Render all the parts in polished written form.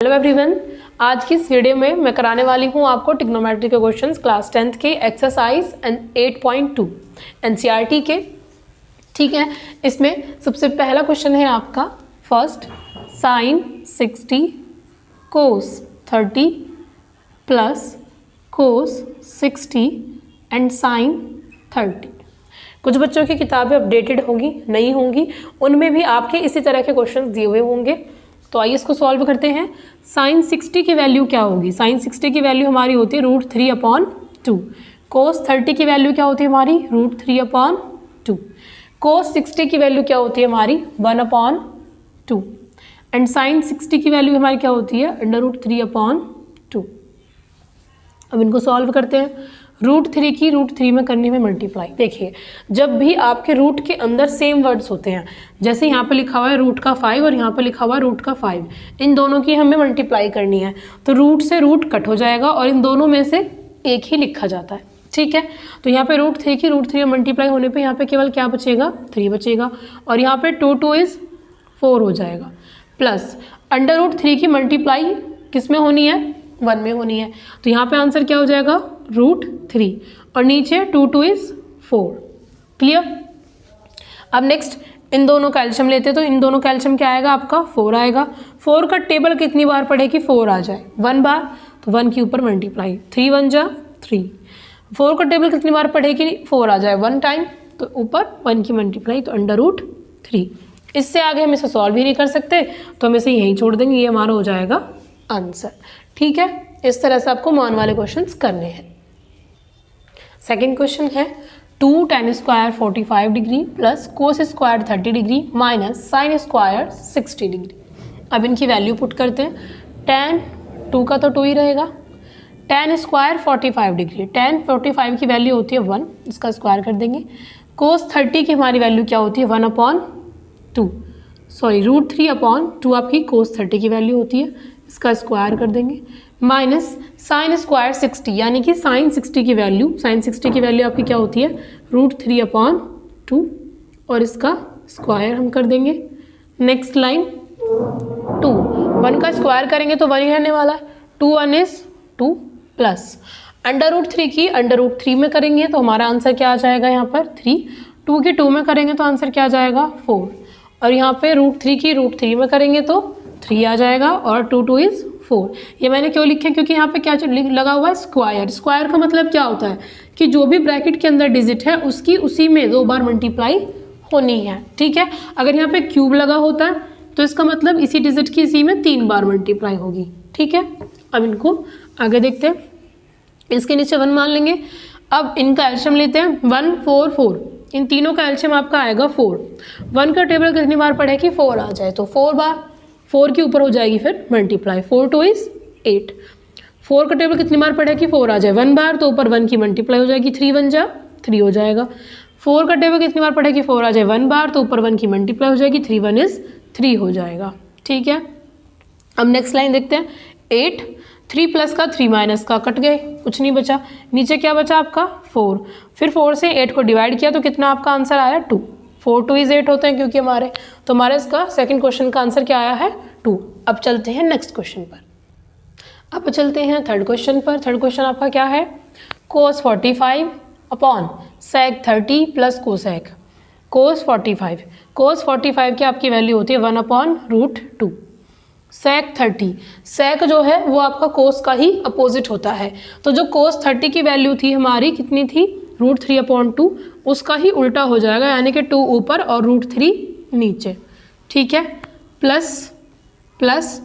Hello everyone, आज की इस वीडियो में मैं कराने वाली हूँ आपको ट्रिग्नोमेट्री के क्वेश्चंस क्लास 10th के एक्सरसाइज 8.2 एनसीईआरटी के। ठीक है, इसमें सबसे पहला क्वेश्चन है आपका first, sine 60 cos 30 plus cos 60 and sine 30। कुछ बच्चों की किताबें अपडेटेड होंगी, नहीं होंगी, उनमें भी आपके इसी तरह के क्वेश्चंस दिए हुए होंगे। तो आइए इसको सॉल्व करते हैं। साइन 60 की वैल्यू क्या होगी? साइन 60 की वैल्यू हमारी होती है √3/2। कोस 30 की वैल्यू क्या होती है हमारी? √3/2। कोस 60 की वैल्यू क्या होती है हमारी? 1/2। एंड साइन 60 की वैल्यू हमारी क्या होती है? √3/2। अब इनको सॉल्व करते हैं। √3 की √3 में करने में मल्टीप्लाई। देखिए, जब भी आपके रूट के अंदर सेम वर्ड्स होते हैं, जैसे यहाँ पे लिखा हुआ है रूट का 5 और यहाँ पे लिखा हुआ है रूट का 5, इन दोनों की हमें मल्टीप्लाई करनी है, तो रूट से रूट कट हो जाएगा और इन दोनों में से एक ही लिखा जाता है। ठीक है, तो यहाँ पे √3 की √3 में मल्टीप्लाई होने पर यहाँ पे केवल क्या बचेगा? 3 बचेगा, और यहाँ पे 2 इज़ 4 हो जाएगा, प्लस √3 की मल्टीप्लाई किस में होनी है? 1 में होनी है, तो यहाँ पे आंसर क्या हो जाएगा? √3, और नीचे 2 इज़ 4। क्लियर? अब नेक्स्ट इन दोनों का एलशियम लेते हैं, तो इन दोनों का एलशियम क्या आएगा आपका? 4 आएगा। 4 का टेबल कितनी बार पढ़े कि 4 आ जाए? 1 बार, तो 1 के ऊपर मल्टीप्लाई, 3 1 जा 3। 4 का टेबल कितनी बार पढ़े कि 4 आ जाए? 1 टाइम, तो ऊपर 1 की मल्टीप्लाई, तो √3। इससे आगे हम इसे सॉल्व ही नहीं कर सकते, तो हम इसे यहीं छोड़ देंगे, ये हमारा हो जाएगा आंसर। ठीक है, इस तरह से आपको मान वाले क्वेश्चंस करने हैं। सेकंड क्वेश्चन है 2 tan square 45 degree plus cos square 30 degree minus sine square 60 degree. अब इनकी वैल्यू पुट करते हैं। tan 2 का तो 2 ही रहेगा, tan स्क्वायर 45 डिग्री, tan 45 की वैल्यू होती है 1, इसका स्क्वायर कर देंगे। कोस 30 की हमारी वैल्यू क्या होती है? 1/2, सॉरी √3/2 आपकी कोस 30 की वैल्यू होती है, इसका स्क्वायर कर देंगे, माइनस साइन स्क्वायर 60, यानी कि साइन 60 की वैल्यू आपकी क्या होती है? √3/2, और इसका स्क्वायर हम कर देंगे। नेक्स्ट लाइन 2, 1 का स्क्वायर करेंगे तो 1 ही रहने वाला है, 2 1 इज 2 प्लस √3 की √3 में करेंगे तो हमारा आंसर क्या आ जाएगा? यहाँ पर 3, 2 की 2 में करेंगे तो आंसर क्या आ जाएगा? 4, और यहाँ पे √3 की √3 में करेंगे तो 3 आ जाएगा, और 2 इज़ 4। ये मैंने क्यों लिखे? क्योंकि यहाँ पे क्या लगा हुआ है? स्क्वायर। स्क्वायर का मतलब क्या होता है कि जो भी ब्रैकेट के अंदर डिजिट है उसकी उसी में 2 बार मल्टीप्लाई होनी है। ठीक है, अगर यहाँ पे क्यूब लगा होता है तो इसका मतलब इसी डिजिट की इसी में 3 बार मल्टीप्लाई होगी। ठीक है, अब इनको आगे देखते हैं। इसके नीचे 1 मान लेंगे। अब इनका एलशियम लेते हैं, 1 4 4, इन तीनों का एलशियम आपका आएगा 4। 1 का टेबल कितनी बार पढ़े कि 4 आ जाए, तो 4 बार, 4 के ऊपर हो जाएगी फिर मल्टीप्लाई, 4 2 इज़ 8। 4 का टेबल कितनी बार पढ़े कि 4 आ जाए? 1 बार, तो ऊपर 1 की मल्टीप्लाई हो जाएगी, 3 1 जा 3 हो जाएगा। 4 का टेबल कितनी बार पढ़े कि 4 आ जाए? 1 बार, तो ऊपर 1 की मल्टीप्लाई हो जाएगी, 3 1 इज़ 3 हो जाएगा। ठीक है, अब नेक्स्ट लाइन देखते हैं। 8, 3 प्लस का 3 माइनस का कट गए, कुछ नहीं बचा। नीचे क्या बचा आपका? 4, फिर 4 से 8 को डिवाइड किया तो कितना आपका आंसर आया? 2। 4 2 इज़ 8 होते हैं क्योंकि हमारे, तो हमारे इसका सेकंड क्वेश्चन का आंसर क्या आया है? 2। अब चलते हैं नेक्स्ट क्वेश्चन पर। अब चलते हैं थर्ड क्वेश्चन पर। थर्ड क्वेश्चन आपका क्या है? कोस 45 अपॉन सेक 30 प्लस कोसेक कोस 45। कोस 45 की आपकी वैल्यू होती है 1/√2। सेक 30, सेक जो है वो आपका कोस का ही अपोजिट होता है, तो जो कोस 30 की वैल्यू थी हमारी कितनी थी? √3/2, उसका ही उल्टा हो जाएगा, यानी कि 2 ऊपर और √3 नीचे। ठीक है, प्लस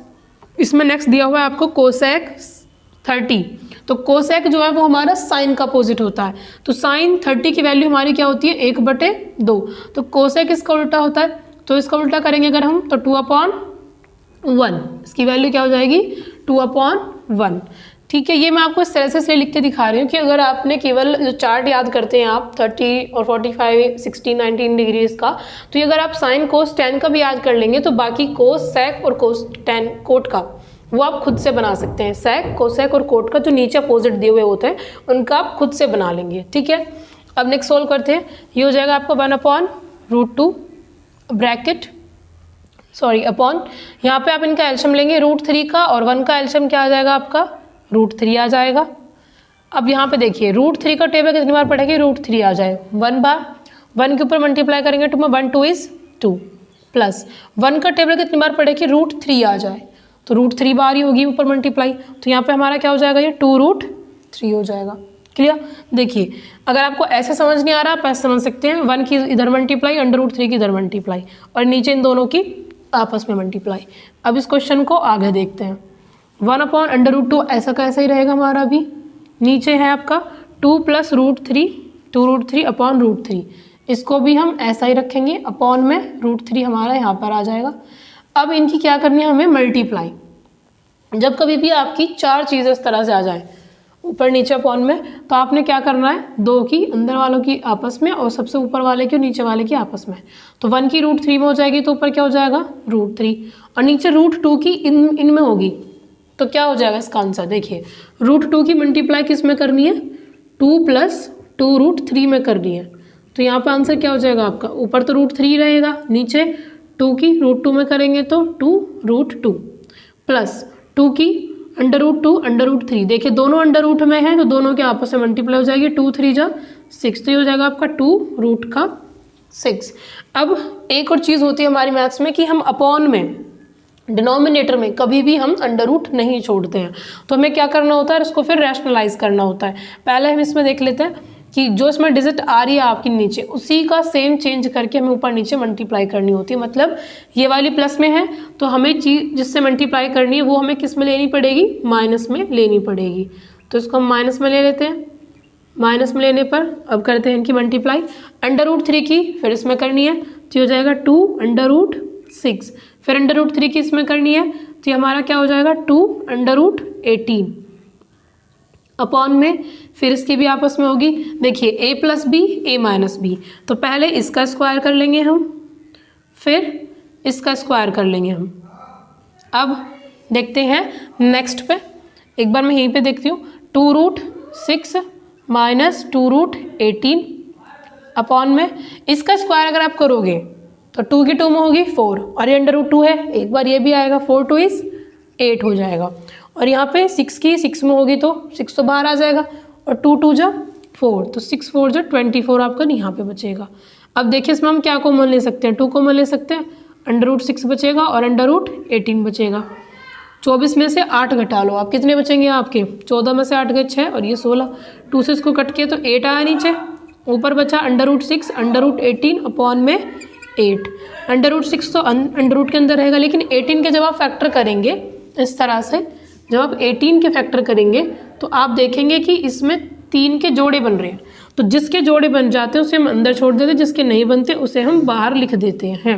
इसमें नेक्स्ट दिया हुआ है आपको कोसेक 30, तो कोसेक जो है वो हमारा साइन का अपोजिट होता है, तो साइन 30 की वैल्यू हमारी क्या होती है? 1/2, तो कोसेक इसका उल्टा होता है, तो इसका उल्टा करेंगे अगर हम तो 2/1, इसकी वैल्यू क्या हो जाएगी? 2/1। ठीक है, ये मैं आपको इस तरह से इसलिए लिख के दिखा रही हूँ कि अगर आपने केवल जो चार्ट याद करते हैं आप 30 और 45 60 19 डिग्रीज का, तो ये अगर आप साइन कोस tan का भी याद कर लेंगे तो बाकी कोस सेक और कोस tan कोट का वो आप खुद से बना सकते हैं। सेक कोसेक और कोट का जो नीचे अपोजिट दिए हुए होते हैं उनका आप खुद से बना लेंगे। ठीक है, अब नेक्स्ट सोल्व करते हैं। ये हो जाएगा आपका 1/√2 ब्रैकेट सॉरी अपॉन, यहाँ पे आप इनका एलशियम लेंगे √3 का, और 1 का एलशियम क्या आ जाएगा आपका √3 आ जाएगा। अब यहाँ पे देखिए √3 का टेबल कितनी बार पढ़ेंगे, √3 आ जाए 1 बार, 1 के ऊपर मल्टीप्लाई करेंगे 2 में, 1 2 इज 2 प्लस 1 का टेबल कितनी बार पढ़ेगी, √3 आ जाए तो √3 बार ही होगी ऊपर मल्टीप्लाई, तो यहाँ पे हमारा क्या हो जाएगा, ये 2√3 हो जाएगा। क्लियर। देखिए अगर आपको ऐसे समझ नहीं आ रहा आप ऐसे समझ सकते हैं, 1 की इधर मल्टीप्लाई, √3 की इधर मल्टीप्लाई, और नीचे इन दोनों की आपस में मल्टीप्लाई। अब इस क्वेश्चन को आगे देखते हैं। 1/√2 ऐसा कैसा ही रहेगा हमारा, अभी नीचे है आपका 2 + √3, 2√3 अपॉन √3, इसको भी हम ऐसा ही रखेंगे, अपॉन में √3 हमारा यहाँ पर आ जाएगा। अब इनकी क्या करनी है हमें, मल्टीप्लाई। जब कभी भी आपकी 4 चीज़ें इस तरह से आ जाए ऊपर नीचे अपॉन में, तो आपने क्या करना है, 2 की अंदर वालों की आपस में और सबसे ऊपर वाले की और नीचे वाले की आपस में। तो 1 की √3 में हो जाएगी तो ऊपर क्या हो जाएगा √3, और नीचे √2 की इनमें होगी, तो क्या हो जाएगा इसका आंसर। देखिए √2 की मल्टीप्लाई किस में करनी है, 2 + 2√3 में करनी है, तो यहाँ पर आंसर क्या हो जाएगा आपका, ऊपर तो √3 रहेगा, नीचे 2 की √2 में करेंगे तो 2√2 प्लस 2 की √2 √3। देखिए दोनों अंडर रूट में है तो दोनों के आपस में मल्टीप्लाई हो जाएगी, 2 3 जा 6, तो ये हो जाएगा आपका 2√6। अब एक और चीज़ होती है हमारी मैथ्स में कि हम अपॉन में, डिनोमिनेटर में कभी भी हम अंडर रूट नहीं छोड़ते हैं, तो हमें क्या करना होता है, इसको फिर रैशनलाइज करना होता है। पहले हम इसमें देख लेते हैं कि जो इसमें डिजिट आ रही है आपकी नीचे, उसी का सेम चेंज करके हमें ऊपर नीचे मल्टीप्लाई करनी होती है। मतलब ये वाली प्लस में है तो हमें चीज जिससे मल्टीप्लाई करनी है वो हमें किस में लेनी पड़ेगी, माइनस में लेनी पड़ेगी। तो इसको हम माइनस में ले लेते हैं, माइनस में लेने पर अब करते हैं इनकी मल्टीप्लाई, √3 की फिर इसमें करनी है तो हो जाएगा 2√6, फिर √3 की इसमें करनी है तो हमारा क्या हो जाएगा 2√18 अपॉन में, फिर इसकी भी आपस में होगी। देखिए a + b a - b, तो पहले इसका स्क्वायर कर लेंगे हम, फिर इसका स्क्वायर कर लेंगे हम। अब देखते हैं नेक्स्ट पे, एक बार मैं यहीं पे देखती हूँ, 2√6 - 2√18 अपॉन में इसका स्क्वायर अगर आप करोगे तो 2 की 2 में होगी 4, और ये √2 है, एक बार ये भी आएगा, 4 2 इज 8 हो जाएगा, और यहाँ पे 6 की 6 में होगी तो 6 तो बाहर आ जाएगा, और 2 2 जा 4, तो 6 4 जा 24 आपका यहाँ पे बचेगा। अब देखिए इसमें हम क्या कॉमन ले सकते हैं, 2 कॉमन ले सकते हैं, √6 बचेगा और √18 बचेगा। 24 में से 8 घटा लो आप, कितने बचेंगे आपके, 14 में से 8 गए 6 और ये 16, 2 से इसको कट किया तो 8 आया नीचे, ऊपर बचा √6 √18 अपॉन में 8, √6 तो √ के अंदर रहेगा, लेकिन 18 के जब आप फैक्टर करेंगे इस तरह से, जब आप 18 के फैक्टर करेंगे तो आप देखेंगे कि इसमें 3 के जोड़े बन रहे हैं, तो जिसके जोड़े बन जाते हैं उसे हम अंदर छोड़ देते हैं, जिसके नहीं बनते उसे हम बाहर लिख देते हैं।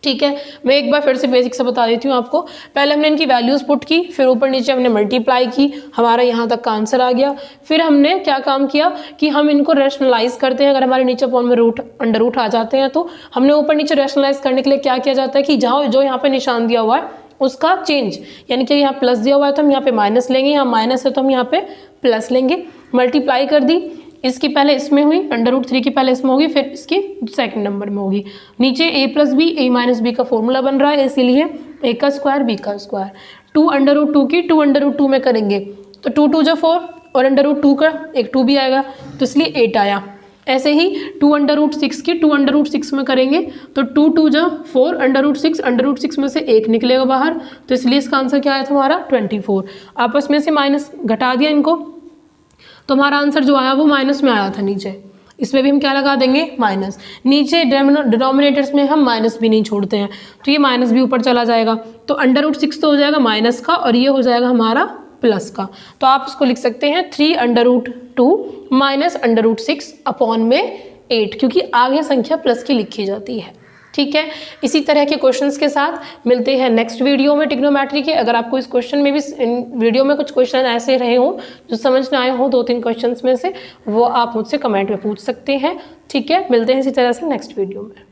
ठीक है, मैं एक बार फिर से बेसिक से बता देती हूँ आपको। पहले हमने इनकी वैल्यूज़ पुट की, फिर ऊपर नीचे हमने मल्टीप्लाई की, हमारा यहाँ तक का आंसर आ गया। फिर हमने क्या काम किया कि हम इनको रैशनलाइज करते हैं। अगर हमारे नीचे अपॉन में अंडर रूट आ जाते हैं तो हमने ऊपर नीचे रैशनलाइज करने के लिए क्या किया जाता है कि जहाँ जो यहाँ पे निशान दिया हुआ है उसका चेंज, यानी कि यहाँ प्लस दिया हुआ है तो हम यहाँ पे माइनस लेंगे, यहाँ माइनस है तो हम यहाँ पे प्लस लेंगे। मल्टीप्लाई कर दी, इसकी पहले इसमें हुई, √3 की पहले इसमें होगी, फिर इसकी सेकंड नंबर में होगी। नीचे a + b a - b का फॉर्मूला बन रहा है, इसीलिए a का स्क्वायर b का स्क्वायर। 2 √2 की 2 √2 में करेंगे तो 2 2 जा 4 और √2 का एक 2 भी आएगा तो इसलिए 8 आया। ऐसे ही 2 √6 की 2 √6 में करेंगे तो 2 2 जा 4, √6 में से 1 निकलेगा बाहर, तो इसलिए इसका आंसर क्या आया था हमारा 24। आपस में से माइनस घटा दिया इनको तो हमारा आंसर जो आया वो माइनस में आया था नीचे, इसमें भी हम क्या लगा देंगे माइनस। नीचे डिनोमिनेटर्स में हम माइनस भी नहीं छोड़ते हैं तो ये माइनस भी ऊपर चला जाएगा, तो √6 तो हो जाएगा माइनस का और ये हो जाएगा हमारा प्लस का। तो आप इसको लिख सकते हैं 3 √2 - √6 अपॉन में 8, क्योंकि आगे संख्या प्लस की लिखी जाती है। ठीक है, इसी तरह के क्वेश्चंस के साथ मिलते हैं नेक्स्ट वीडियो में ट्रिग्नोमेट्री के। अगर आपको इस क्वेश्चन में भी इन वीडियो में कुछ क्वेश्चन ऐसे रहे हों जो समझ ना आए हों 2-3 क्वेश्चंस में से, वो आप मुझसे कमेंट में पूछ सकते हैं। ठीक है, मिलते हैं इसी तरह से नेक्स्ट वीडियो में।